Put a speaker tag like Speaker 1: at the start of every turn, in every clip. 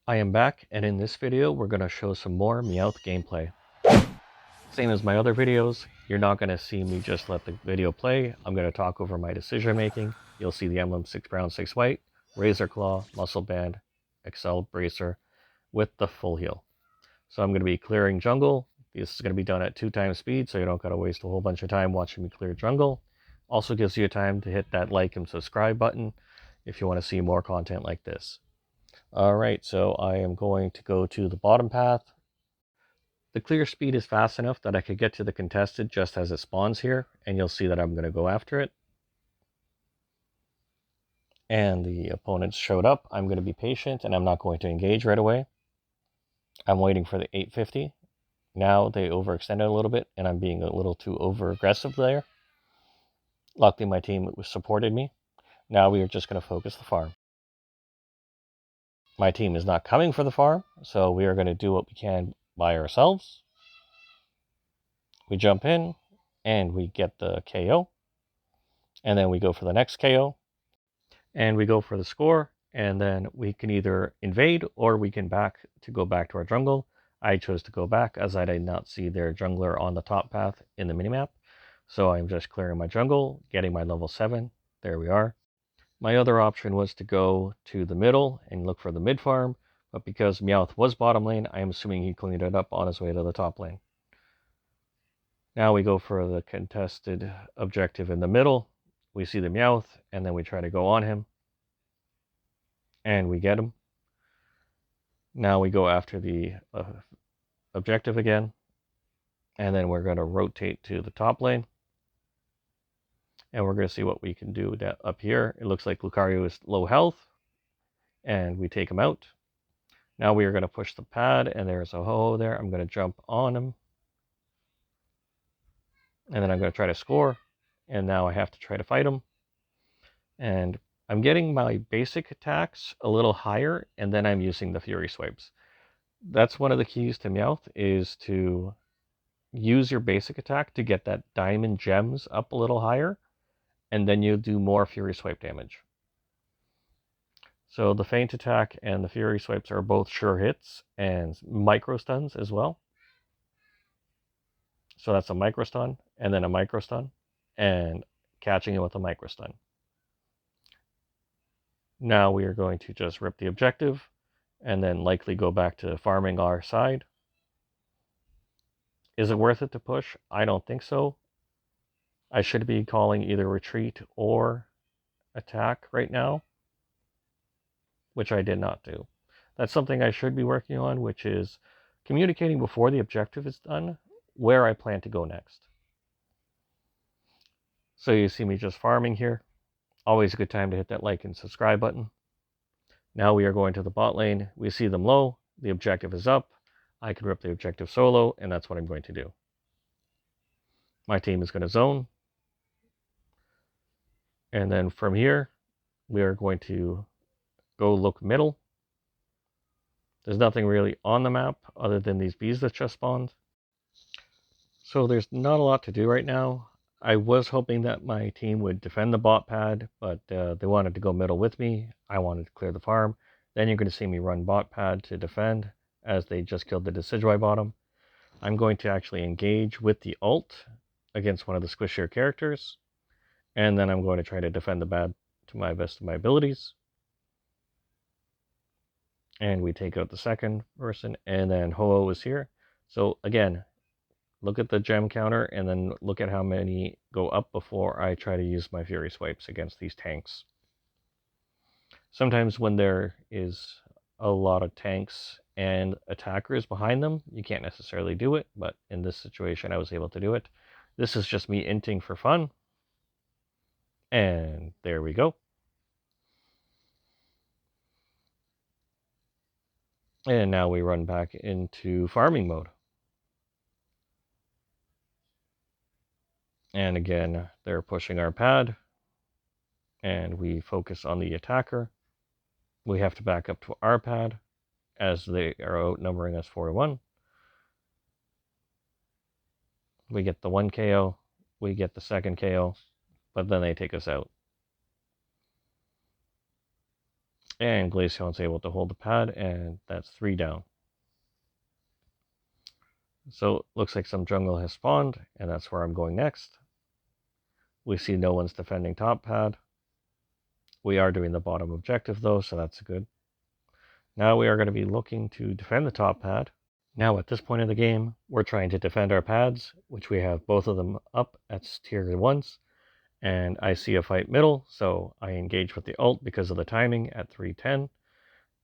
Speaker 1: I am back, and in this video we're going to show some more Meowth gameplay. Same as my other videos, you're not going to see me just let the video play. I'm going to talk over my decision making. You'll see the emblem 6 brown 6 white, Razor Claw, Muscle Band, Excel Bracer with the full heal. So I'm going to be clearing jungle. This is going to be done at 2x speed, so you don't got to waste a whole bunch of time watching me clear jungle. Also gives you time to hit that like and subscribe button if you want to see more content like this. Alright, so I am going to go to the bottom path. The clear speed is fast enough that I could get to the contested just as it spawns here, and you'll see that I'm going to go after it. And the opponents showed up. I'm going to be patient, and I'm not going to engage right away. I'm waiting for the 850. Now they overextended a little bit, and I'm being a little too over-aggressive there. Luckily, my team supported me. Now we are just going to focus the farm. My team is not coming for the farm, so we are going to do what we can by ourselves. We jump in, and we get the KO. And then we go for the next KO. And we go for the score, and then we can either invade, or we can go back to our jungle. I chose to go back, as I did not see their jungler on the top path in the minimap. So I'm just clearing my jungle, getting my level 7. There we are. My other option was to go to the middle and look for the mid farm, but because Meowth was bottom lane, I am assuming he cleaned it up on his way to the top lane. Now we go for the contested objective in the middle. We see the Meowth, and then we try to go on him. And we get him. Now we go after the objective again. And then we're going to rotate to the top lane. And we're going to see what we can do up here. It looks like Lucario is low health. And we take him out. Now we are going to push the pad. And there's a ho-ho there. I'm going to jump on him. And then I'm going to try to score. And now I have to try to fight him. And I'm getting my basic attacks a little higher. And then I'm using the Fury Swipes. That's one of the keys to Meowth, is to use your basic attack to get that diamond gems up a little higher, and then you do more Fury Swipe damage. So the feint attack and the Fury Swipes are both sure hits and micro stuns as well. So that's a micro stun and then a micro stun, and catching it with a micro stun. Now we are going to just rip the objective and then likely go back to farming our side. Is it worth it to push? I don't think so. I should be calling either retreat or attack right now, which I did not do. That's something I should be working on, which is communicating before the objective is done where I plan to go next. So you see me just farming here. Always a good time to hit that like and subscribe button. Now we are going to the bot lane. We see them low. The objective is up. I can rip the objective solo, and that's what I'm going to do. My team is going to zone. And then from here, we are going to go look middle. There's nothing really on the map other than these bees that just spawned. So there's not a lot to do right now. I was hoping that my team would defend the bot pad, but they wanted to go middle with me. I wanted to clear the farm. Then you're going to see me run bot pad to defend, as they just killed the Decidueye bottom. I'm going to actually engage with the ult against one of the squishier characters. And then I'm going to try to defend the bad to my best of my abilities. And we take out the second person, and then Ho-Oh is here. So again, look at the gem counter, and then look at how many go up before I try to use my Fury Swipes against these tanks. Sometimes when there is a lot of tanks and attackers behind them, you can't necessarily do it, but in this situation I was able to do it. This is just me inting for fun. And there we go. And now we run back into farming mode. And again, they're pushing our pad. And we focus on the attacker. We have to back up to our pad, as they are outnumbering us 4-1. We get the 1 KO. We get the second KO. But then they take us out. And Glaceon's able to hold the pad, and that's 3 down. So looks like some jungle has spawned, and that's where I'm going next. We see no one's defending top pad. We are doing the bottom objective though, so that's good. Now we are going to be looking to defend the top pad. Now at this point in the game, we're trying to defend our pads, which we have both of them up at tier 1s. And I see a fight middle, so I engage with the ult because of the timing at 310.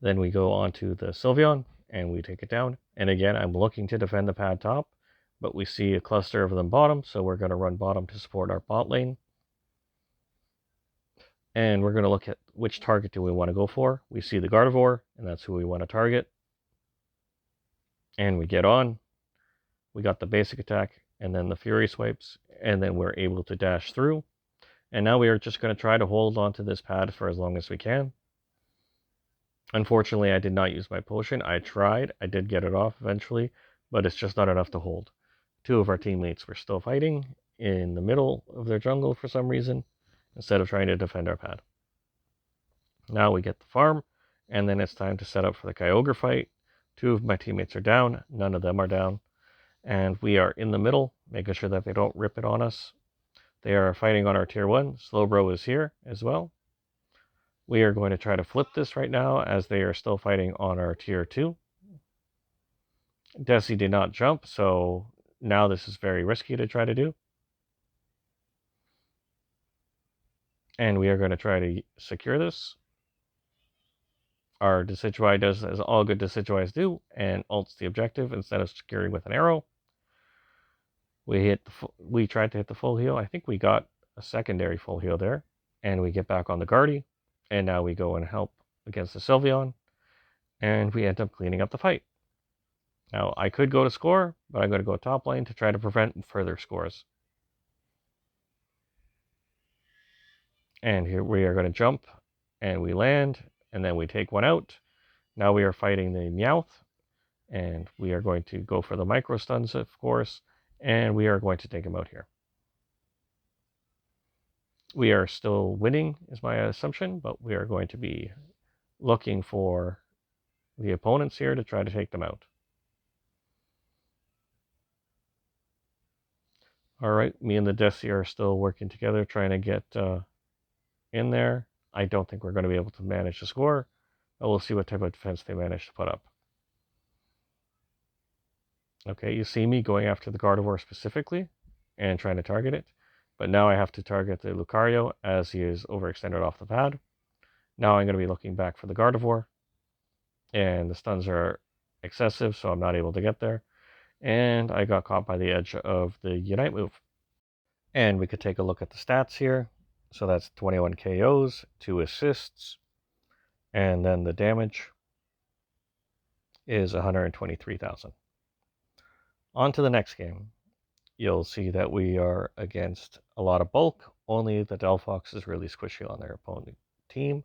Speaker 1: Then we go on to the Sylveon, and we take it down. And again, I'm looking to defend the pad top, but we see a cluster of them bottom, so we're going to run bottom to support our bot lane. And we're going to look at which target do we want to go for. We see the Gardevoir, and that's who we want to target. And we get on. We got the basic attack, and then the Fury Swipes, and then we're able to dash through. And now we are just going to try to hold on to this pad for as long as we can. Unfortunately, I did not use my potion. I tried. I did get it off eventually, but it's just not enough to hold. 2 of our teammates were still fighting in the middle of their jungle for some reason, instead of trying to defend our pad. Now we get the farm, and then it's time to set up for the Kyogre fight. 2 of my teammates are down. None of them are down. And we are in the middle, making sure that they don't rip it on us. They are fighting on our tier 1. Slowbro is here as well. We are going to try to flip this right now as they are still fighting on our tier 2. Desi did not jump, so now this is very risky to try to do. And we are going to try to secure this. Our Decidueye does as all good Decidueyes do, and ults the objective instead of securing with an arrow. We tried to hit the full heal. I think we got a secondary full heal there. And we get back on the Guardy. And now we go and help against the Sylveon. And we end up cleaning up the fight. Now, I could go to score, but I'm going to go top lane to try to prevent further scores. And here we are going to jump. And we land. And then we take one out. Now we are fighting the Meowth. And we are going to go for the micro stuns, of course. And we are going to take him out here. We are still winning, is my assumption, but we are going to be looking for the opponents here to try to take them out. All right, me and the Desi are still working together, trying to get in there. I don't think we're going to be able to manage to score, but we'll see what type of defense they manage to put up. Okay, you see me going after the Gardevoir specifically and trying to target it. But now I have to target the Lucario as he is overextended off the pad. Now I'm going to be looking back for the Gardevoir. And the stuns are excessive, so I'm not able to get there. And I got caught by the edge of the Unite move. And we could take a look at the stats here. So that's 21 KOs, 2 assists, and then the damage is 123,000. On to the next game. You'll see that we are against a lot of bulk. Only the Delphox is really squishy on their opponent team.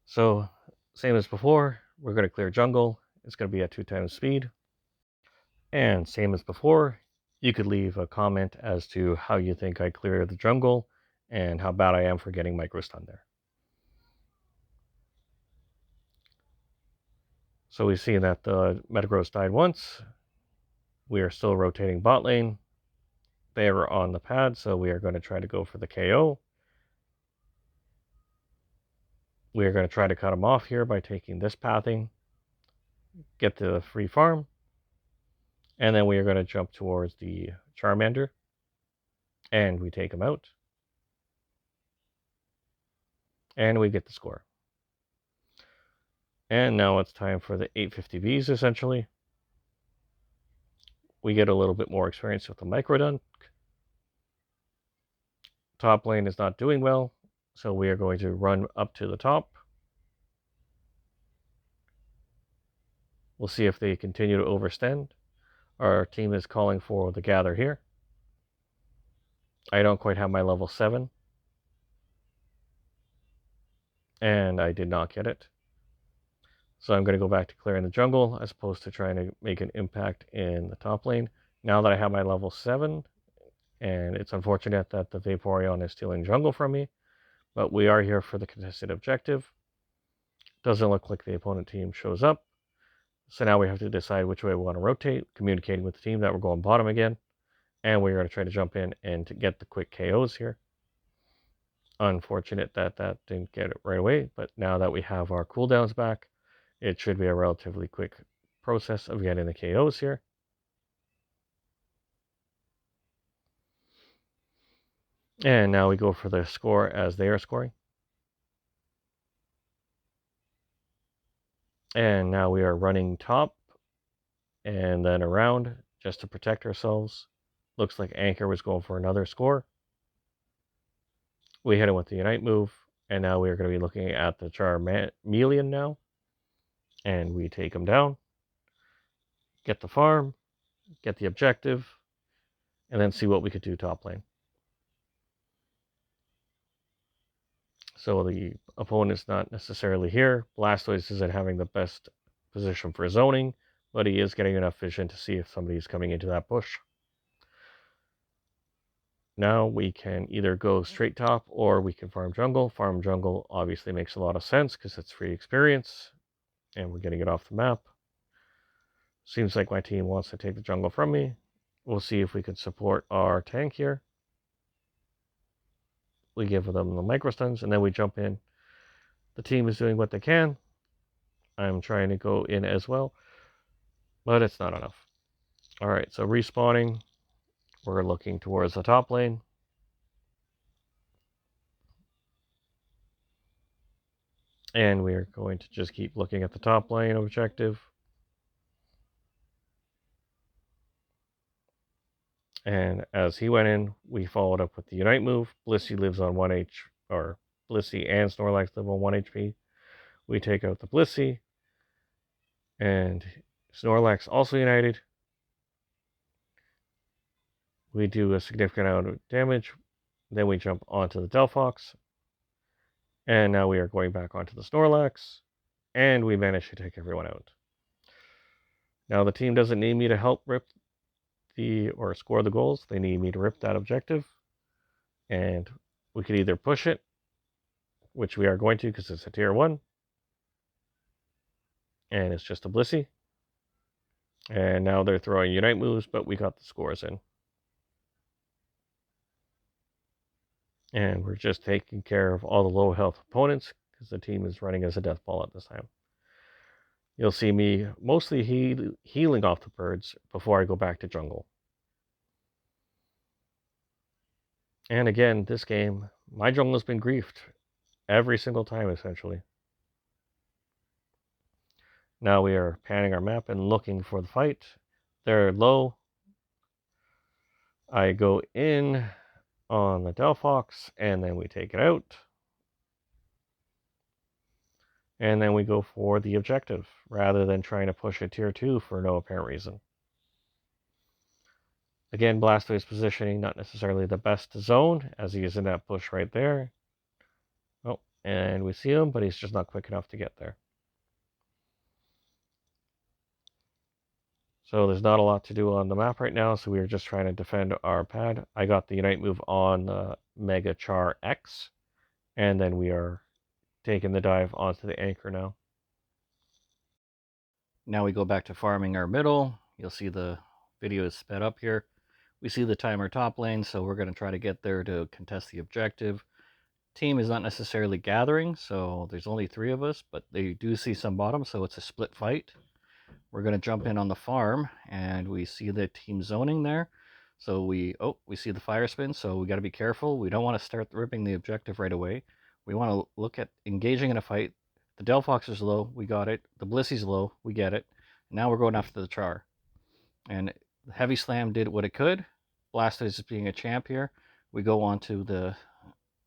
Speaker 1: So, same as before, we're going to clear jungle. It's going to be at 2 times speed. And same as before, you could leave a comment as to how you think I clear the jungle and how bad I am for getting microstun there. So we see that the Metagross died once. We are still rotating bot lane. They are on the pad, so we are going to try to go for the KO. We are going to try to cut them off here by taking this pathing, get the free farm, and then we are going to jump towards the Charmander, and we take him out. And we get the score. And now it's time for the 850Bs, essentially. We get a little bit more experience with the Microdunk. Top lane is not doing well, so we are going to run up to the top. We'll see if they continue to overextend. Our team is calling for the gather here. I don't quite have my level 7. And I did not get it. So I'm going to go back to clearing the jungle as opposed to trying to make an impact in the top lane. Now that I have my level 7, and it's unfortunate that the Vaporeon is stealing jungle from me, but we are here for the contested objective. Doesn't look like the opponent team shows up. So now we have to decide which way we want to rotate, communicating with the team that we're going bottom again. And we're going to try to jump in and to get the quick KOs here. Unfortunate that that didn't get it right away, but now that we have our cooldowns back, it should be a relatively quick process of getting the KOs here. And now we go for the score as they are scoring. And now we are running top and then around just to protect ourselves. Looks like Anchor was going for another score. We hit him with the Unite move, and now we're going to be looking at the Charmeleon now. And we take him down, get the farm, get the objective, and then see what we could do top lane. So the opponent's not necessarily here. Blastoise isn't having the best position for zoning, but he is getting enough vision to see if somebody's coming into that bush. Now we can either go straight top or we can farm jungle. Farm jungle obviously makes a lot of sense because it's free experience and we're getting it off the map. Seems like my team wants to take the jungle from me. We'll see if we can support our tank here. We give them the microstuns and then we jump in. The team is doing what they can. I'm trying to go in as well, but it's not enough. All right, so respawning. We're looking towards the top lane. And we are going to just keep looking at the top lane objective. And as he went in, we followed up with the Unite move. Blissey lives on 1 H, or Blissey and Snorlax live on 1 HP. We take out the Blissey. And Snorlax also united. We do a significant amount of damage. Then we jump onto the Delphox. And now we are going back onto the Snorlax. And we manage to take everyone out. Now the team doesn't need me to help rip or score the goals. They need me to rip that objective. And we could either push it, which we are going to because it's a tier 1. And it's just a Blissey. And now they're throwing Unite moves, but we got the scores in. And we're just taking care of all the low health opponents because the team is running as a death ball at this time. You'll see me mostly healing off the birds before I go back to jungle. And again, this game, my jungle has been griefed every single time, essentially. Now we are panning our map and looking for the fight. They're low. I go in on the Delphox, and then we take it out. And then we go for the objective, rather than trying to push a tier 2 for no apparent reason. Again, Blastoise positioning, not necessarily the best zone, as he is in that bush right there. Oh, and we see him, but he's just not quick enough to get there. So there's not a lot to do on the map right now, so we are just trying to defend our pad. I got the Unite move on the Mega Char X, and then we are taking the dive onto the Anchor now.
Speaker 2: Now we go back to farming our middle. You'll see the video is sped up here. We see the timer top lane, so we're going to try to get there to contest the objective. Team is not necessarily gathering, so there's only 3 of us, but they do see some bottom, so it's a split fight. We're going to jump in on the farm, and we see the team zoning there. So we see the fire spin, so we got to be careful. We don't want to start ripping the objective right away. We want to look at engaging in a fight. The Delphox is low, we got it. The Blissey's low, we get it. Now we're going after the Char. And Heavy Slam did what it could. Blastoise is being a champ here. We go on to the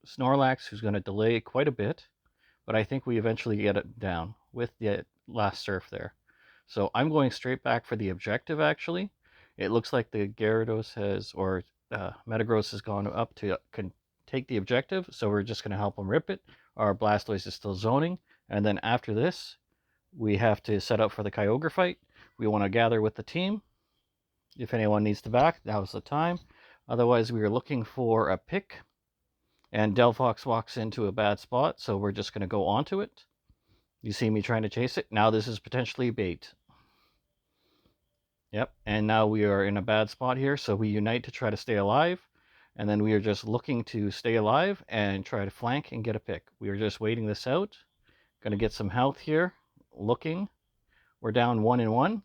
Speaker 2: Snorlax, who's going to delay quite a bit. But I think we eventually get it down with the last surf there. So I'm going straight back for the objective, actually. It looks like the Gyarados has, or Metagross has gone up to can take the objective. So we're just going to help him rip it. Our Blastoise is still zoning. And then after this, we have to set up for the Kyogre fight. We want to gather with the team. If anyone needs to back, now's the time. Otherwise, we are looking for a pick. And Delphox walks into a bad spot, so we're just going to go onto it. You see me trying to chase it. Now this is potentially bait. Yep, and now we are in a bad spot here, so we unite to try to stay alive, and then we are just looking to stay alive and try to flank and get a pick. We are just waiting this out. Gonna get some health here. Looking. We're down 1-1.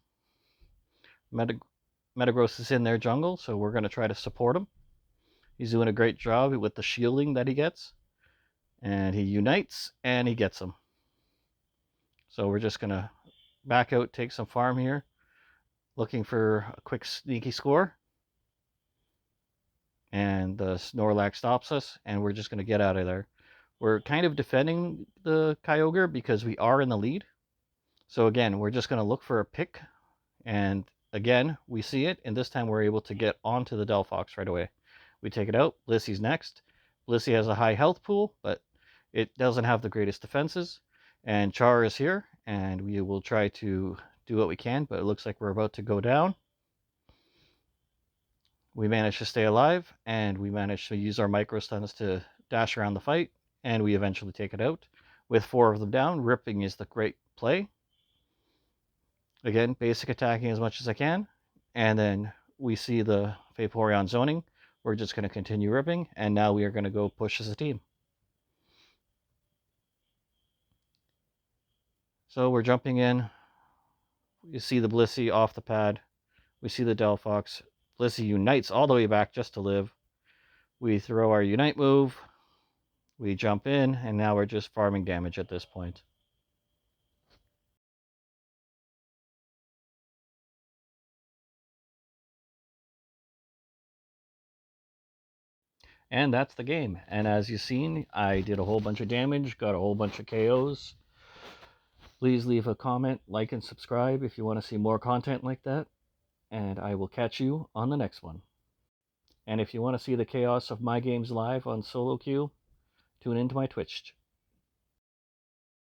Speaker 2: Metagross is in their jungle, so we're gonna try to support him. He's doing a great job with the shielding that he gets. And he unites, and he gets him. So we're just gonna back out, take some farm here. Looking for a quick sneaky score. And the Snorlax stops us, and we're just going to get out of there. We're kind of defending the Kyogre because we are in the lead. So again, we're just going to look for a pick, and again, we see it, and this time we're able to get onto the Delphox right away. We take it out. Blissey's next. Blissey has a high health pool, but it doesn't have the greatest defenses. And Char is here, and we will try to do what we can, but it looks like we're about to go down. We managed to stay alive, and we managed to use our micro stuns to dash around the fight, and we eventually take it out. With 4 of them down, ripping is the great play. Again, basic attacking as much as I can, and then we see the Vaporeon zoning. We're just going to continue ripping, and now we are going to go push as a team. So we're jumping in. You see the Blissey off the pad. We see the Delphox. Blissey unites all the way back just to live. We throw our Unite move. We jump in, and now we're just farming damage at this point. And that's the game. And as you've seen, I did a whole bunch of damage, got a whole bunch of KOs. Please leave a comment, like, and subscribe if you want to see more content like that. And I will catch you on the next one. And if you want to see the chaos of my games live on solo queue, tune into my Twitch